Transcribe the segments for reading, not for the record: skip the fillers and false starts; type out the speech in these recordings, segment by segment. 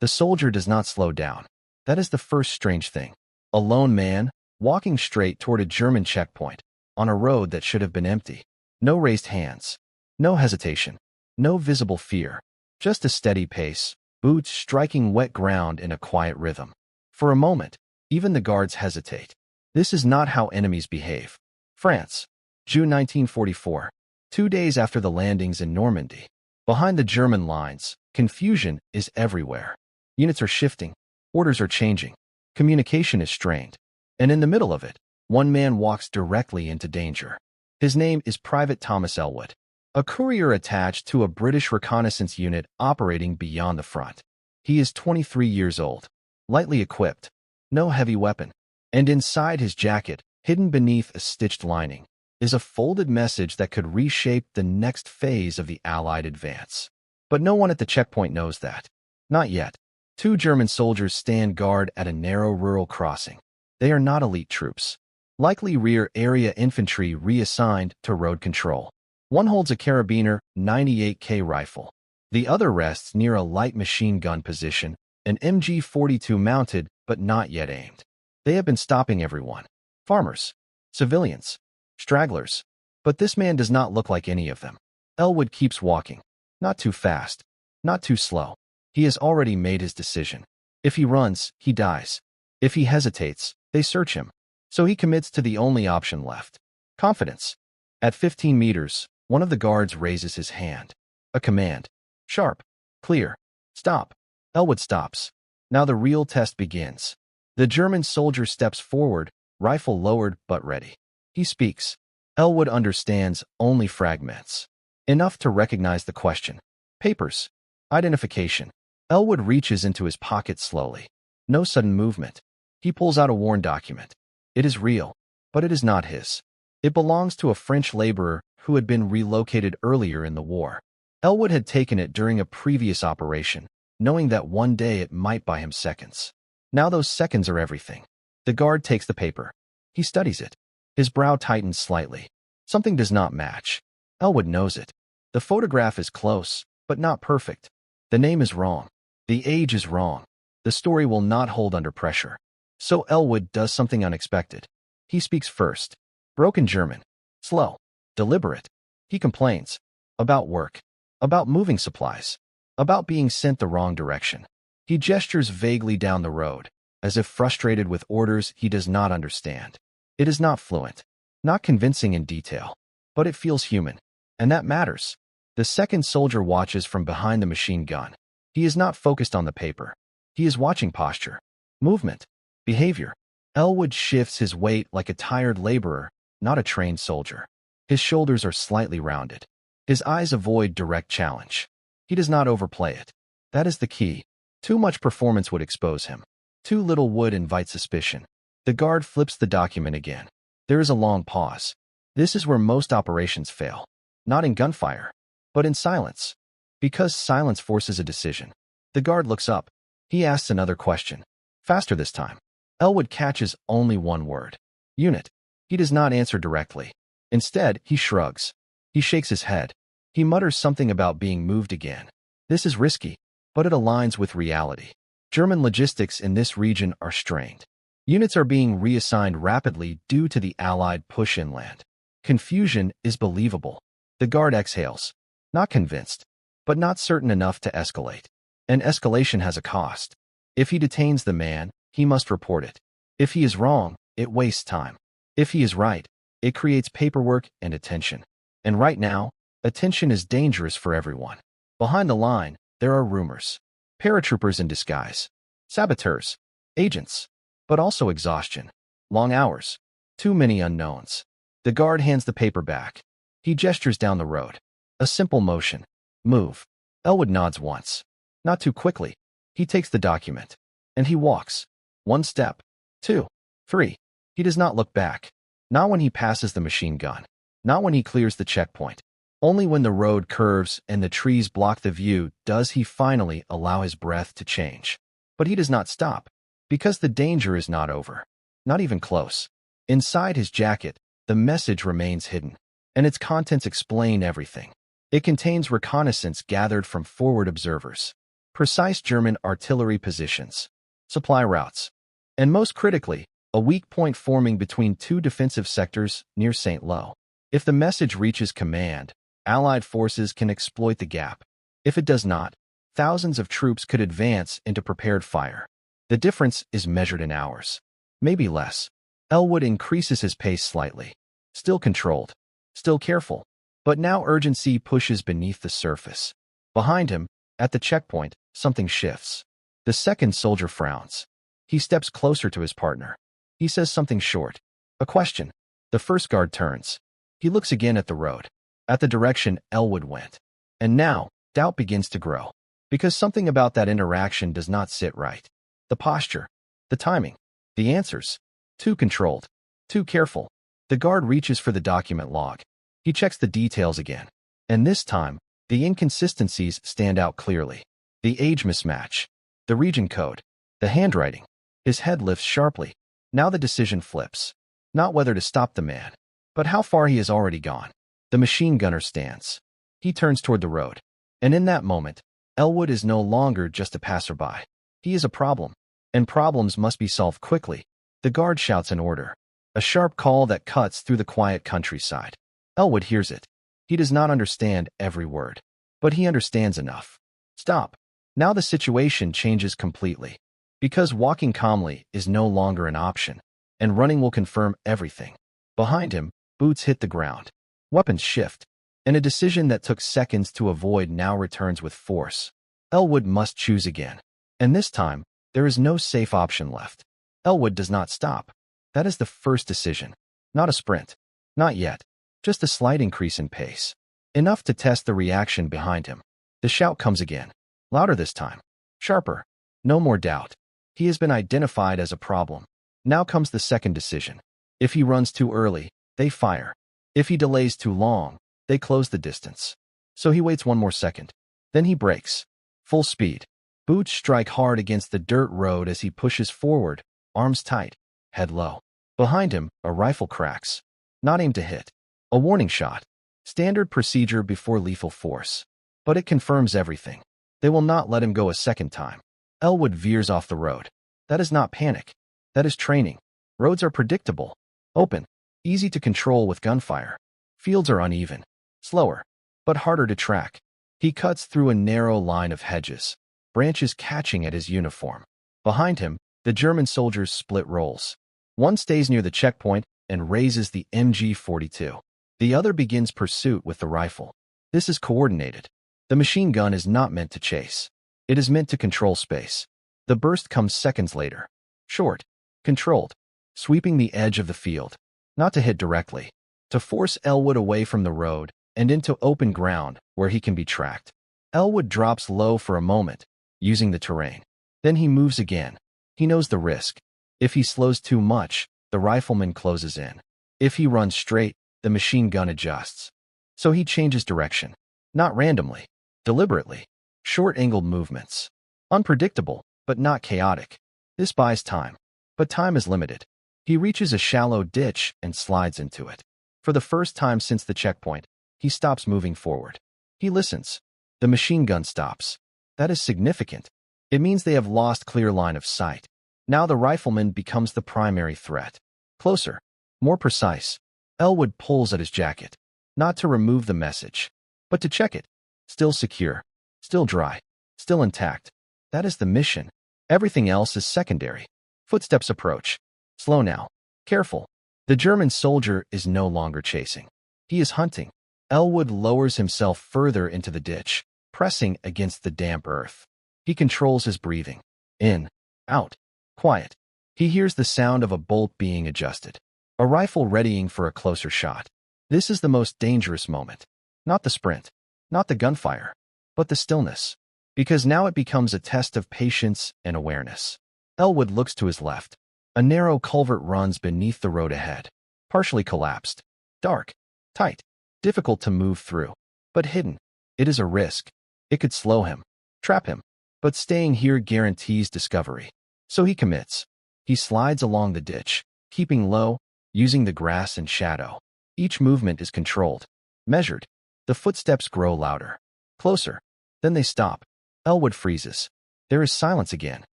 The soldier does not slow down. That is the first strange thing. A lone man, walking straight toward a German checkpoint, on a road that should have been empty. No raised hands. No hesitation. No visible fear. Just a steady pace, boots striking wet ground in a quiet rhythm. For a moment, even the guards hesitate. This is not how enemies behave. France, June 1944. 2 days after the landings in Normandy. Behind the German lines, confusion is everywhere. Units are shifting. Orders are changing. Communication is strained. And in the middle of it, one man walks directly into danger. His name is Private Thomas Elwood, a courier attached to a British reconnaissance unit operating beyond the front. He is 23 years old, lightly equipped, no heavy weapon, and inside his jacket, hidden beneath a stitched lining, is a folded message that could reshape the next phase of the Allied advance. But no one at the checkpoint knows that. Not yet. 2 German soldiers stand guard at a narrow rural crossing. They are not elite troops. Likely rear area infantry reassigned to road control. One holds a carabiner 98K rifle. The other rests near a light machine gun position, an MG-42 mounted but not yet aimed. They have been stopping everyone. Farmers, civilians, stragglers. But this man does not look like any of them. Elwood keeps walking. Not too fast. Not too slow. He has already made his decision. If he runs, he dies. If he hesitates, they search him. So he commits to the only option left. Confidence. At 15 meters, one of the guards raises his hand. A command. Sharp. Clear. Stop. Elwood stops. Now the real test begins. The German soldier steps forward, rifle lowered but ready. He speaks. Elwood understands only fragments. Enough to recognize the question. Papers. Identification. Elwood reaches into his pocket slowly. No sudden movement. He pulls out a worn document. It is real, but it is not his. It belongs to a French laborer who had been relocated earlier in the war. Elwood had taken it during a previous operation, knowing that one day it might buy him seconds. Now those seconds are everything. The guard takes the paper. He studies it. His brow tightens slightly. Something does not match. Elwood knows it. The photograph is close, but not perfect. The name is wrong. The age is wrong. The story will not hold under pressure. So Elwood does something unexpected. He speaks first. Broken German. Slow. Deliberate. He complains. About work. About moving supplies. About being sent the wrong direction. He gestures vaguely down the road, as if frustrated with orders he does not understand. It is not fluent. Not convincing in detail. But it feels human. And that matters. The second soldier watches from behind the machine gun. He is not focused on the paper. He is watching posture. Movement. Behavior. Elwood shifts his weight like a tired laborer, not a trained soldier. His shoulders are slightly rounded. His eyes avoid direct challenge. He does not overplay it. That is the key. Too much performance would expose him. Too little would invite suspicion. The guard flips the document again. There is a long pause. This is where most operations fail. Not in gunfire, but in silence. Because silence forces a decision. The guard looks up. He asks another question. Faster this time. Elwood catches only one word. Unit. He does not answer directly. Instead, he shrugs. He shakes his head. He mutters something about being moved again. This is risky, but it aligns with reality. German logistics in this region are strained. Units are being reassigned rapidly due to the Allied push inland. Confusion is believable. The guard exhales. Not convinced, but not certain enough to escalate. And escalation has a cost. If he detains the man, he must report it. If he is wrong, it wastes time. If he is right, it creates paperwork and attention. And right now, attention is dangerous for everyone. Behind the line, there are rumors. Paratroopers in disguise. Saboteurs. Agents. But also exhaustion. Long hours. Too many unknowns. The guard hands the paper back. He gestures down the road. A simple motion. Move. Elwood nods once. Not too quickly. He takes the document. And he walks. 1 step. 2. 3. He does not look back. Not when he passes the machine gun. Not when he clears the checkpoint. Only when the road curves and the trees block the view does he finally allow his breath to change. But he does not stop. Because the danger is not over. Not even close. Inside his jacket, the message remains hidden. And its contents explain everything. It contains reconnaissance gathered from forward observers. precise German artillery positions, supply routes, and most critically, a weak point forming between two defensive sectors near St. Lo. If the message reaches command, Allied forces can exploit the gap. If it does not, thousands of troops could advance into prepared fire. The difference is measured in hours, maybe less. Elwood increases his pace slightly. Still controlled, still careful, but now urgency pushes beneath the surface. Behind him, at the checkpoint, something shifts. The second soldier frowns. He steps closer to his partner. He says something short. A question. The first guard turns. He looks again at the road, at the direction Elwood went. And now, doubt begins to grow. Because something about that interaction does not sit right. The posture, the timing, the answers. Too controlled, too careful. The guard reaches for the document log. He checks the details again. And this time, the inconsistencies stand out clearly. The age mismatch, the region code, the handwriting. His head lifts sharply. Now the decision flips. Not whether to stop the man, but how far he has already gone. The machine gunner stands. He turns toward the road. And in that moment, Elwood is no longer just a passerby. He is a problem. And problems must be solved quickly. The guard shouts an order. A sharp call that cuts through the quiet countryside. Elwood hears it. He does not understand every word. But he understands enough. Stop. Now the situation changes completely. Because walking calmly is no longer an option. And running will confirm everything. Behind him, boots hit the ground. Weapons shift. And a decision that took seconds to avoid now returns with force. Elwood must choose again. And this time, there is no safe option left. Elwood does not stop. That is the first decision. Not a sprint. Not yet. Just a slight increase in pace. Enough to test the reaction behind him. The shout comes again. Louder this time. Sharper. No more doubt. He has been identified as a problem. Now comes the second decision. If he runs too early, they fire. If he delays too long, they close the distance. So he waits one more second. Then he brakes. Full speed. Boots strike hard against the dirt road as he pushes forward, arms tight, head low. Behind him, a rifle cracks. Not aimed to hit. A warning shot. Standard procedure before lethal force. But it confirms everything. They will not let him go a second time. Elwood veers off the road. That is not panic. That is training. Roads are predictable. Open. Easy to control with gunfire. Fields are uneven. Slower. But harder to track. He cuts through a narrow line of hedges. Branches catching at his uniform. Behind him, the German soldiers split roles. One stays near the checkpoint and raises the MG-42. The other begins pursuit with the rifle. This is coordinated. The machine gun is not meant to chase. It is meant to control space. The burst comes seconds later. Short. Controlled. Sweeping the edge of the field. Not to hit directly. To force Elwood away from the road and into open ground where he can be tracked. Elwood drops low for a moment, using the terrain. Then he moves again. He knows the risk. If he slows too much, the rifleman closes in. If he runs straight, the machine gun adjusts. So he changes direction. Not randomly. Deliberately. Short-angled movements. Unpredictable, but not chaotic. This buys time. But time is limited. He reaches a shallow ditch and slides into it. For the first time since the checkpoint, he stops moving forward. He listens. The machine gun stops. That is significant. It means they have lost clear line of sight. Now the rifleman becomes the primary threat. Closer. More precise. Elwood pulls at his jacket. Not to remove the message, but to check it. Still secure. Still dry. Still intact. That is the mission. Everything else is secondary. Footsteps approach. Slow now. Careful. The German soldier is no longer chasing. He is hunting. Elwood lowers himself further into the ditch, pressing against the damp earth. He controls his breathing. In. Out. Quiet. He hears the sound of a bolt being adjusted. A rifle readying for a closer shot. This is the most dangerous moment. Not the sprint. Not the gunfire. But the stillness. Because now it becomes a test of patience and awareness. Elwood looks to his left. A narrow culvert runs beneath the road ahead. Partially collapsed. Dark. Tight. Difficult to move through. But hidden. It is a risk. It could slow him. Trap him. But staying here guarantees discovery. So he commits. He slides along the ditch, keeping low, using the grass and shadow. Each movement is controlled. Measured. The footsteps grow louder. Closer. Then they stop. Elwood freezes. There is silence again.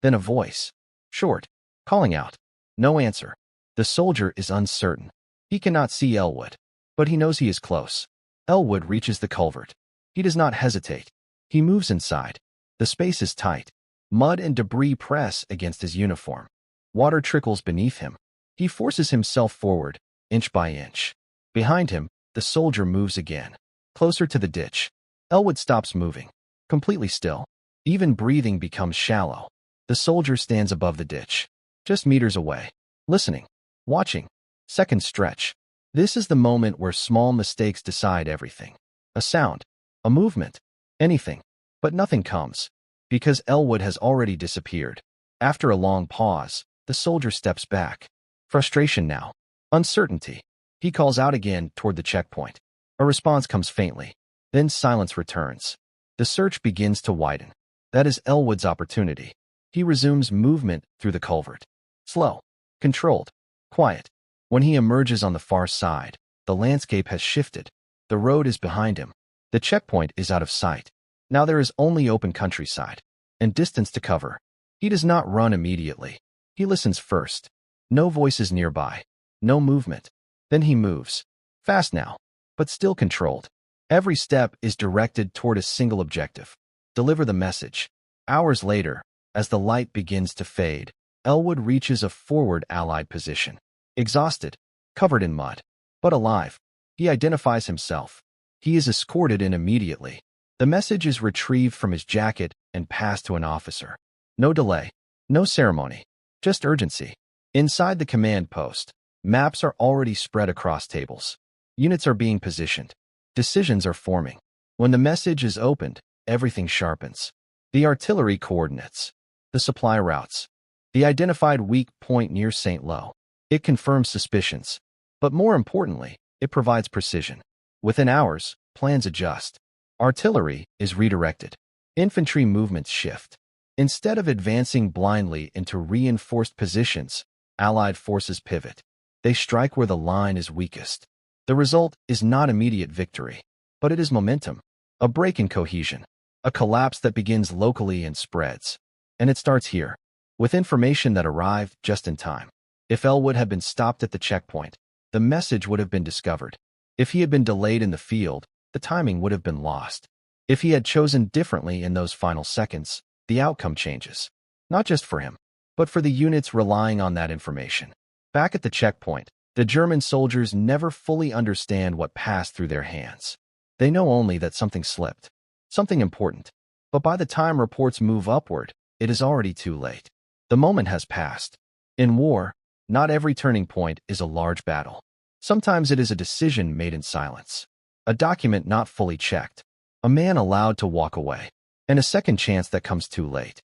Then a voice. Short. Calling out. No answer. The soldier is uncertain. He cannot see Elwood, but he knows he is close. Elwood reaches the culvert. He does not hesitate. He moves inside. The space is tight. Mud and debris press against his uniform. Water trickles beneath him. He forces himself forward, inch by inch. Behind him, the soldier moves again, closer to the ditch. Elwood stops moving, completely still. Even breathing becomes shallow. The soldier stands above the ditch, just meters away, listening, watching. Seconds stretch. This is the moment where small mistakes decide everything. A sound, a movement, anything. But nothing comes, because Elwood has already disappeared. After a long pause, the soldier steps back. Frustration now. Uncertainty. He calls out again toward the checkpoint. A response comes faintly. Then silence returns. The search begins to widen. That is Elwood's opportunity. He resumes movement through the culvert. Slow, controlled, quiet. When he emerges on the far side, the landscape has shifted. The road is behind him. The checkpoint is out of sight. Now there is only open countryside and distance to cover. He does not run immediately. He listens first. No voices nearby. No movement. Then he moves. Fast now, but still controlled. Every step is directed toward a single objective. Deliver the message. Hours later, as the light begins to fade, Elwood reaches a forward Allied position. Exhausted, covered in mud, but alive. He identifies himself. He is escorted in immediately. The message is retrieved from his jacket and passed to an officer. No delay, no ceremony, just urgency. Inside the command post, maps are already spread across tables. Units are being positioned. Decisions are forming. When the message is opened, everything sharpens. The artillery coordinates, the supply routes, the identified weak point near St. Lo. It confirms suspicions. But more importantly, it provides precision. Within hours, plans adjust. Artillery is redirected. Infantry movements shift. Instead of advancing blindly into reinforced positions, Allied forces pivot. They strike where the line is weakest. The result is not immediate victory, but it is momentum, a break in cohesion, a collapse that begins locally and spreads. And it starts here, with information that arrived just in time. If Elwood had been stopped at the checkpoint, the message would have been discovered. If he had been delayed in the field, the timing would have been lost. If he had chosen differently in those final seconds, the outcome changes. Not just for him, but for the units relying on that information. Back at the checkpoint, the German soldiers never fully understand what passed through their hands. They know only that something slipped, something important. But by the time reports move upward, it is already too late. The moment has passed. In war, not every turning point is a large battle. Sometimes it is a decision made in silence, a document not fully checked, a man allowed to walk away, and a second chance that comes too late.